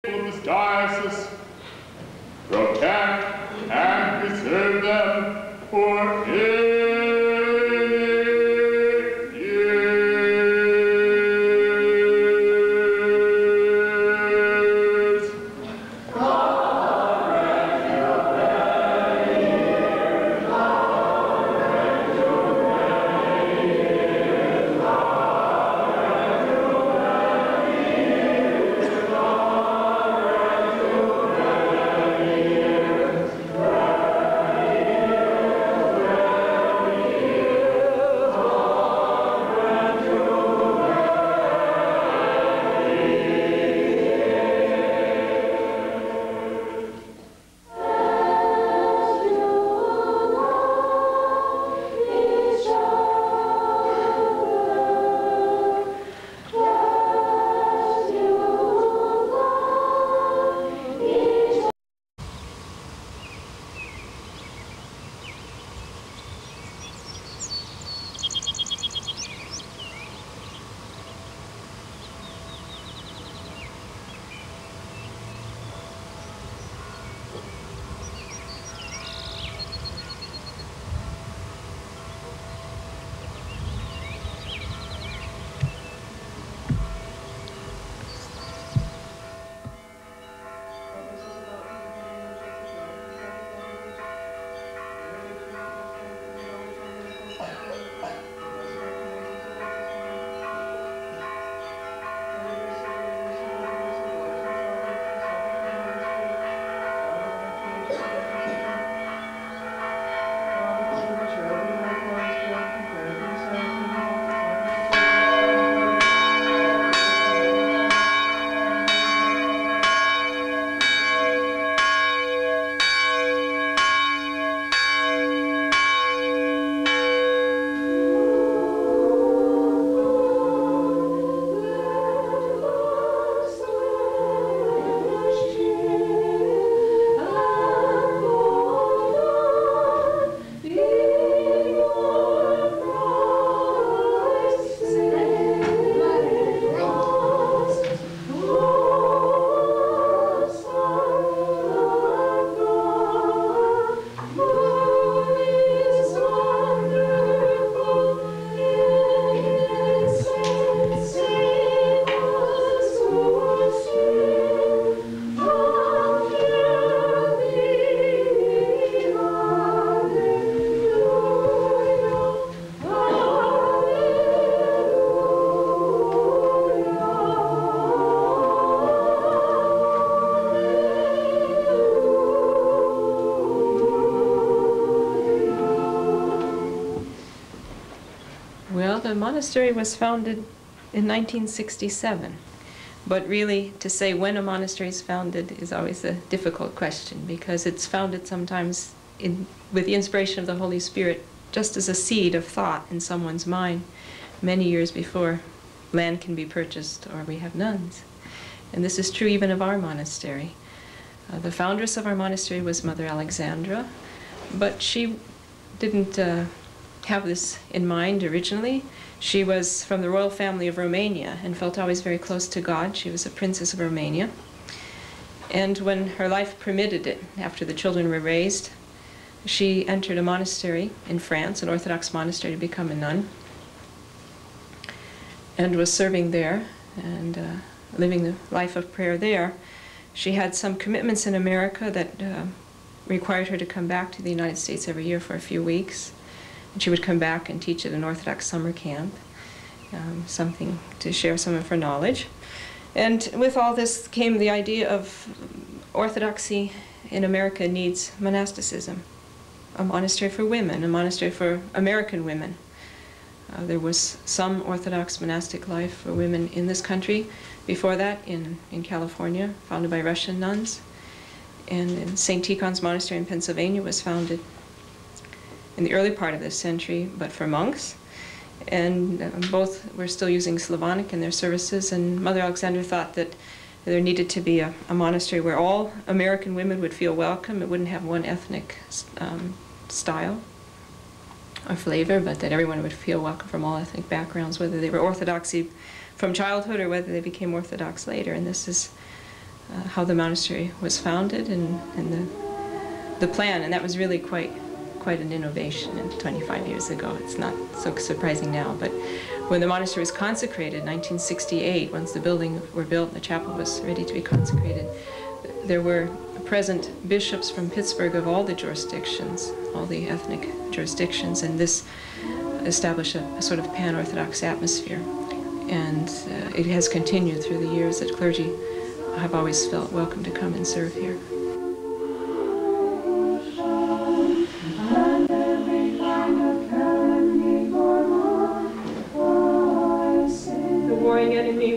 Of this diocese, protect and preserve them for 8 years. Well, the monastery was founded in 1967, but really to say when a monastery is founded is always a difficult question, because it's founded sometimes with the inspiration of the Holy Spirit, just as a seed of thought in someone's mind many years before land can be purchased or we have nuns. And this is true even of our monastery. The foundress of our monastery was Mother Alexandra, but she didn't have this in mind originally. She was from the royal family of Romania and felt always very close to God. She was a princess of Romania. And when her life permitted it, after the children were raised, she entered a monastery in France, an Orthodox monastery, to become a nun, and was serving there and living the life of prayer there. She had some commitments in America that required her to come back to the United States every year for a few weeks. And she would come back and teach at an Orthodox summer camp, something to share some of her knowledge. And with all this came the idea of Orthodoxy in America needs monasticism, a monastery for women, a monastery for American women. There was some Orthodox monastic life for women in this country before that in California, founded by Russian nuns. And in St. Tikhon's Monastery in Pennsylvania was founded in the early part of this century, but for monks. And both were still using Slavonic in their services, and Mother Alexandra thought that there needed to be a monastery where all American women would feel welcome. It wouldn't have one ethnic style or flavor, but that everyone would feel welcome from all ethnic backgrounds, whether they were Orthodoxy from childhood or whether they became Orthodox later. And this is how the monastery was founded and the plan, and that was really quite an innovation 25 years ago. It's not so surprising now, but when the monastery was consecrated in 1968, once the buildings were built and the chapel was ready to be consecrated, there were present bishops from Pittsburgh of all the jurisdictions, all the ethnic jurisdictions, and this established a sort of pan-Orthodox atmosphere. And it has continued through the years that clergy have always felt welcome to come and serve here.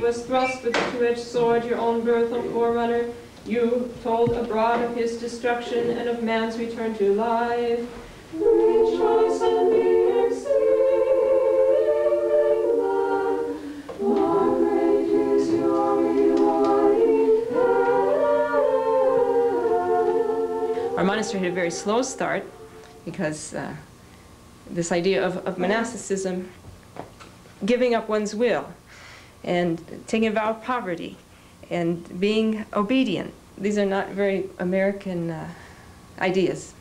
Was thrust with a two-edged sword, your own birth, O forerunner. You told abroad of his destruction and of man's return to life. Rejoice and be exceeding glad, for great is your reward in heaven. Our monastery had a very slow start because this idea of monasticism, giving up one's will, and taking a vow of poverty, and being obedient. These are not very American ideas,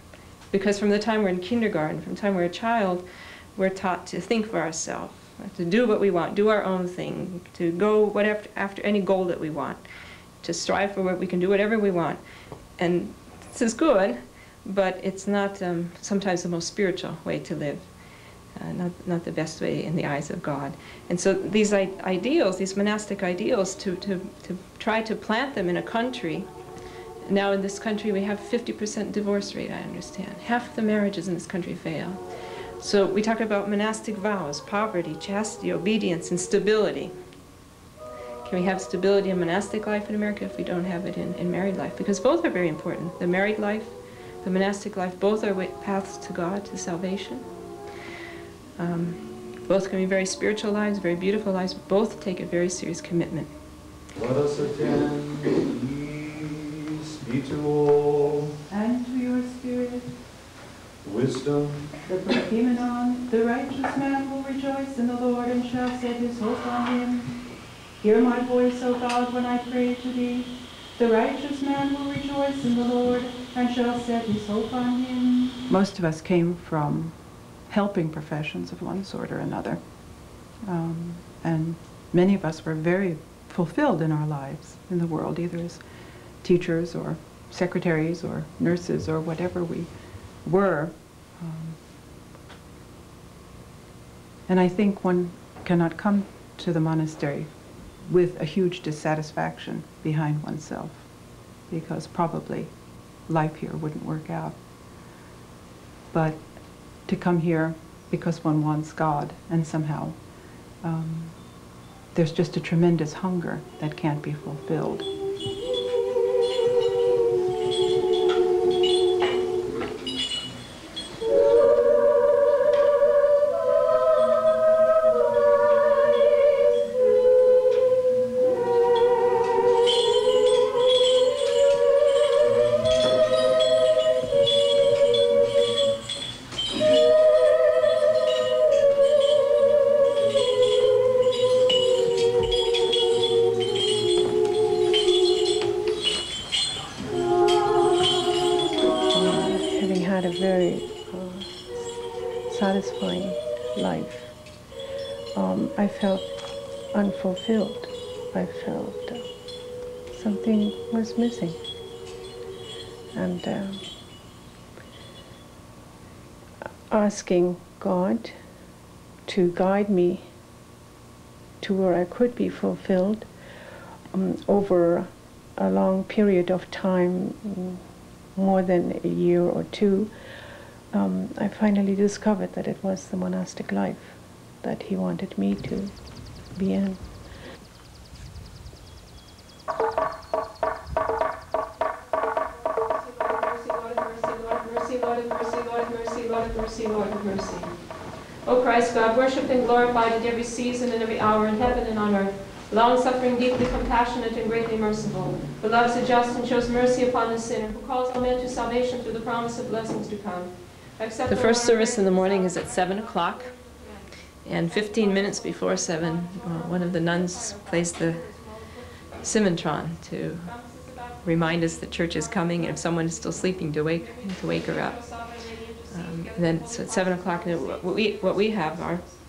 because from the time we're in kindergarten, from the time we're a child, we're taught to think for ourselves, to do what we want, do our own thing, to go after any goal that we want, to strive for what we can do whatever we want. And this is good, but it's not sometimes the most spiritual way to live. Not the best way in the eyes of God. And so these ideals, these monastic ideals, to try to plant them in a country. Now in this country we have 50% divorce rate, I understand. Half of the marriages in this country fail. So we talk about monastic vows, poverty, chastity, obedience, and stability. Can we have stability in monastic life in America if we don't have it in married life? Because both are very important. The married life, the monastic life, both are paths to God, to salvation. Both can be very spiritual lives, very beautiful lives. Both take a very serious commitment. Let us attend. Peace be to all. And to your spirit. Wisdom. The Prokimenon, the righteous man will rejoice in the Lord and shall set his hope on him. Hear my voice, O God, when I pray to thee. The righteous man will rejoice in the Lord and shall set his hope on him. Most of us came from helping professions of one sort or another. And many of us were very fulfilled in our lives in the world, either as teachers or secretaries or nurses or whatever we were. And I think one cannot come to the monastery with a huge dissatisfaction behind oneself, because probably life here wouldn't work out. But to come here because one wants God, and somehow there's just a tremendous hunger that can't be fulfilled. Satisfying life. I felt unfulfilled. I felt something was missing. And asking God to guide me to where I could be fulfilled over a long period of time, more than a year or two, I finally discovered that it was the monastic life that he wanted me to be in. Lord of mercy. O Christ God, worshipped and glorified at every season and every hour in heaven and on earth, long-suffering, deeply compassionate, and greatly merciful, who loves the just and shows mercy upon the sinner, who calls all men to salvation through the promise of blessings to come. The first service in the morning is at 7 o'clock, and 15 minutes before 7, one of the nuns plays the Simmentron to remind us that church is coming, and if someone is still sleeping, to wake her up. And then so at 7 o'clock, what we have,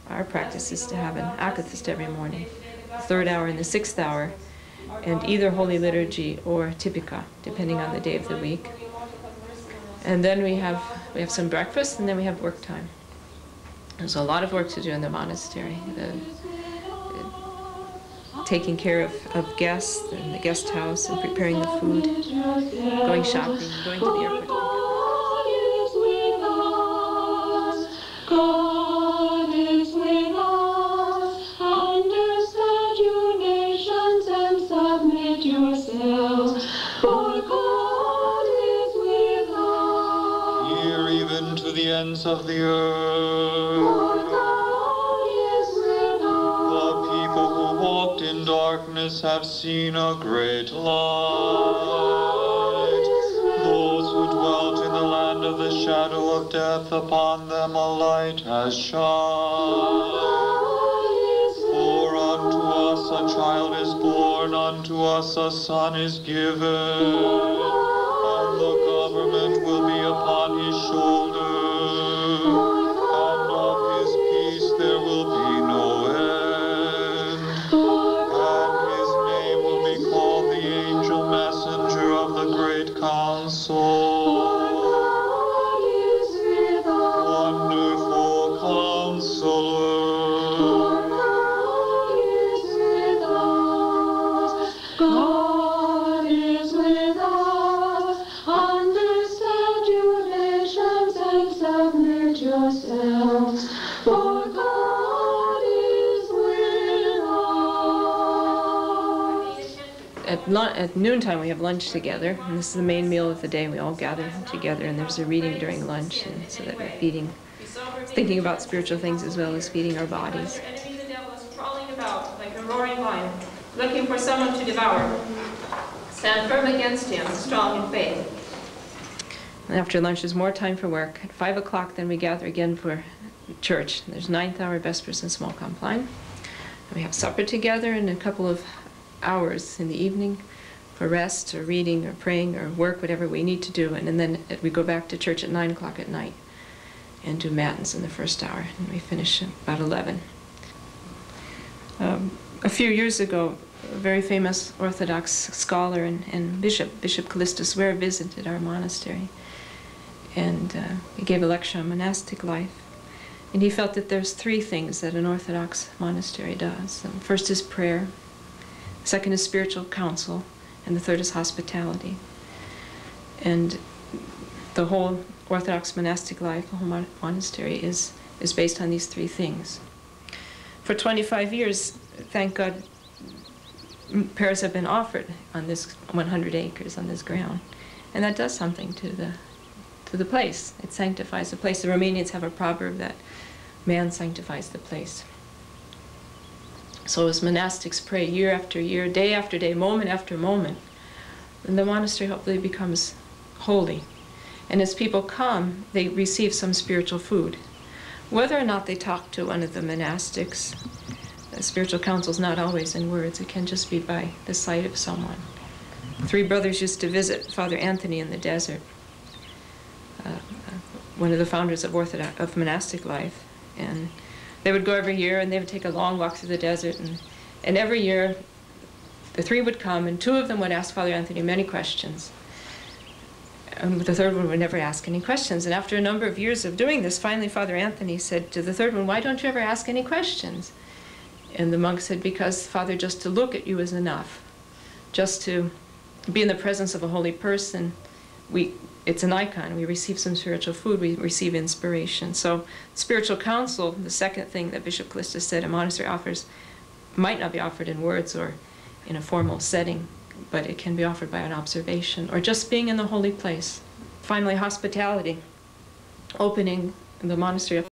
our practice is to have an akathist every morning, the 3rd hour and the 6th hour, and either Holy Liturgy or Typica, depending on the day of the week. And then we have some breakfast, and then we have work time. There's a lot of work to do in the monastery. Taking care of guests in the guest house and preparing the food, going shopping, going to the airport. God is with us. Understand you nations and submit yourselves, for God is with us. Hear even to the ends of the earth. For God is with us. The people who walked in darkness have seen a great light. Those who dwelt in the land of the shadow of death, upon them a light has shined. For unto us a child is born, unto us a son is given, and the government will be upon his shoulder, and of his peace there will be no end. And his name will be called the angel messenger of the great council. Wonderful Counselor. God is with us. Understand you nations and submit yourselves, for God is with us. At noontime we have lunch together, and this is the main meal of the day. We all gather together, and there's a reading during lunch, and so that we're thinking about spiritual things as well as feeding our bodies. The enemy, the devil, is crawling about like a roaring lion, looking for someone to devour. Stand firm against him, strong in faith. And after lunch is more time for work. At 5 o'clock then we gather again for church. There's 9th hour Vespers and Small Compline. And we have supper together and a couple of hours in the evening for rest or reading or praying or work, whatever we need to do. And then we go back to church at 9 o'clock at night and do matins in the 1st hour. And we finish at about 11. A few years ago, a very famous Orthodox scholar and Bishop Callistus Ware, visited our monastery. And he gave a lecture on monastic life. And he felt that there's 3 things that an Orthodox monastery does. First is prayer, second is spiritual counsel, and the third is hospitality. And the whole Orthodox monastic life, the whole monastery, is based on these 3 things. For 25 years, thank God, prayers have been offered on this 100 acres, on this ground. And that does something to the place. It sanctifies the place. The Romanians have a proverb that man sanctifies the place. So as monastics pray year after year, day after day, moment after moment, then the monastery hopefully becomes holy. And as people come, they receive some spiritual food. Whether or not they talk to one of the monastics, spiritual counsel is not always in words. It can just be by the sight of someone. 3 brothers used to visit Father Anthony in the desert, one of the founders of monastic life. And they would go every year, and they would take a long walk through the desert. And every year, the 3 would come, and 2 of them would ask Father Anthony many questions. And the 3rd one would never ask any questions. And after a number of years of doing this, finally Father Anthony said to the 3rd one, "Why don't you ever ask any questions?" And the monk said, "Because, Father, just to look at you is enough. Just to be in the presence of a holy person, it's an icon. We receive some spiritual food. We receive inspiration." So spiritual counsel, the second thing that Bishop Callistus said a monastery offers, might not be offered in words or in a formal setting, but it can be offered by an observation or just being in the holy place. Finally, hospitality, opening the monastery up